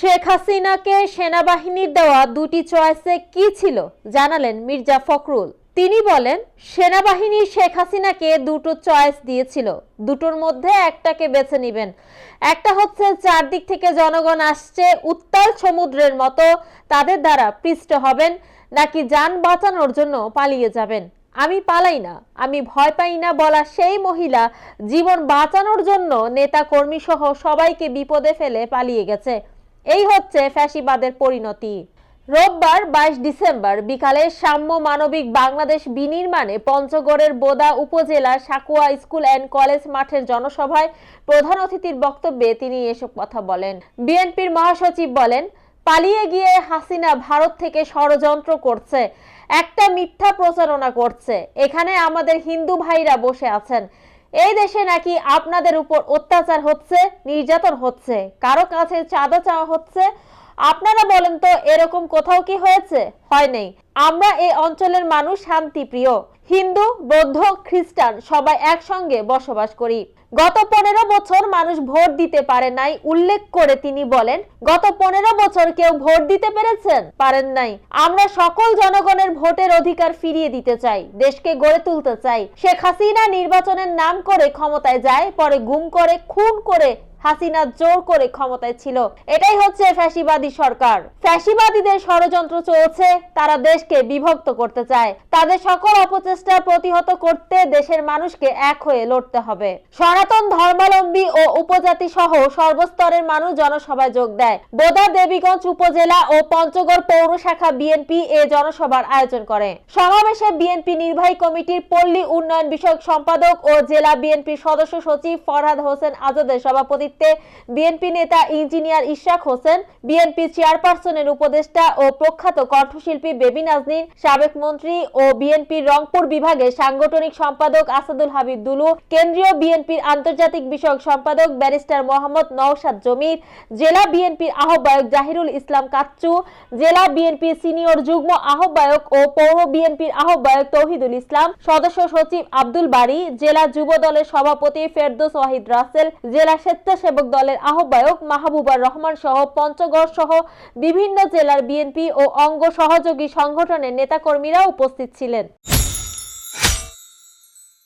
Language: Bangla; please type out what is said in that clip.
শেখ হাসিনাকে সেনাবাহিনীর দেওয়া দুটি চয়েসে কি ছিল জানালেন মির্জা ফখরুল। তিনি বলেন, সেনাবাহিনী শেখ হাসিনাকে দুটো চয়েস দিয়েছিল, দুটোর মধ্যে একটাকে বেছে নেবেন। একটা হচ্ছে চারদিক থেকে জনগণ আসছে উত্তাল সমুদ্রের মতো, তাদের দ্বারা পিষ্ট হবেন, নাকি যান বাঁচানোর জন্য পালিয়ে যাবেন। আমি পালাই না, আমি ভয় পাই না বলা সেই মহিলা জীবন বাঁচানোর জন্য নেতা কর্মী সহ সবাইকে বিপদে ফেলে পালিয়ে গেছে। এই হচ্ছে ফ্যাসিবাদের পরিণতি। রোববার 22 ডিসেম্বর বিকালে সাম্য মানবিক বাংলাদেশ বিনির্মাণে পঞ্চগড়ের বোদা উপজেলার সাকুয়া স্কুল অ্যান্ড কলেজ মাঠের জনসভায় প্রধান অতিথির বক্তব্যে তিনি এসব কথা বলেন। বিএনপির মহাসচিব বলেন, পালিয়ে গিয়ে হাসিনা ভারত থেকে ষড়যন্ত্র করছে, একটা মিথ্যা প্রচারণা করছে। এখানে আমাদের হিন্দু ভাইরা বসে আছেন, এই দেশে নাকি আপনাদের উপর অত্যাচার হচ্ছে, নির্যাতন হচ্ছে, কারো কাছে চাঁদা চাওয়া হচ্ছে। আপনারা বলেন তো, এরকম কোথাও কি হয়েছে? হয় নাই। আমরা এই অঞ্চলের মানুষ শান্তিপ্রিয়, হিন্দু, বৌদ্ধ, খ্রিস্টান সবাই একসঙ্গে বসবাস করি। গত 15 বছর মানুষ ভোট দিতে পারে নাই উল্লেখ করে তিনি বলেন, গত 15 বছর কেউ ভোট দিতে পেরেছেন? পারেন নাই। আমরা সকল জনগণের ভোটের অধিকার ফিরিয়ে দিতে চাই, দেশকে গড়ে তুলতে চাই। শেখ হাসিনা নির্বাচনের নাম করে ক্ষমতায় যায়, পরে গুম করে, খুন করে হাসিনা জোর করে ক্ষমতায় ছিল। এটাই হচ্ছে ফ্যাসিবাদী সরকার। ফ্যাসিবাদীদের ষড়যন্ত্র চলছে, তারা দেশকে বিভক্ত করতে চায়। তাদের সকল অপচেষ্টা প্রতিহত করতে দেশের মানুষকে এক হয়ে লড়তে হবে। সনাতন ধর্মাবলম্বী ও উপজাতি সহ সর্বস্তরের মানুষ জনসভায় যোগ দেয়। বোদা দেবীগঞ্জ উপজেলা ও পঞ্চগড় পৌর শাখা বিএনপি এ জনসভার আয়োজন করে। সমাবেশে বিএনপি নির্বাহী কমিটির পল্লী উন্নয়ন বিষয়ক সম্পাদক ও জেলা বিএনপির সদস্য সচিব ফরহাদ হোসেন আজাদের সভাপতিত্বে বিএনপি নেতা ইঞ্জিনিয়ার ইশরাক হোসেন, বিএনপি চেয়ারপারসনের উপদেষ্টা ও প্রখ্যাত কণ্ঠশিল্পী বেবি নাজনীন, সাবেক মন্ত্রী ও বিএনপির রংপুর বিভাগের সাংগঠনিক সম্পাদক আসাদুল হাবিব দুলু, কেন্দ্রীয় বিএনপির আন্তর্জাতিক বিষয়ক সম্পাদক ব্যারিস্টার মোহাম্মদ নওশাদ জমির, জেলা বিএনপির আহ্বায়ক জাহিরুল ইসলাম কাচ্চু, জেলা বিএনপির সিনিয়র যুগ্ম আহ্বায়ক ও পৌর বিএনপির আহ্বায়ক তৌহিদুল ইসলাম, সদস্য সচিব আব্দুল বারী, জেলা যুব দলের সভাপতি ফেরদৌস ওয়াহিদ রাসেল, জেলা স্বেচ্ছাসেবক দলের আহ্বায়ক মাহবুবার রহমান সহ পঞ্চগড় সহ বিভিন্ন জেলার বিএনপি ও অঙ্গ সহযোগী সংগঠনের নেতাকর্মীরা উপস্থিত ছিলেন।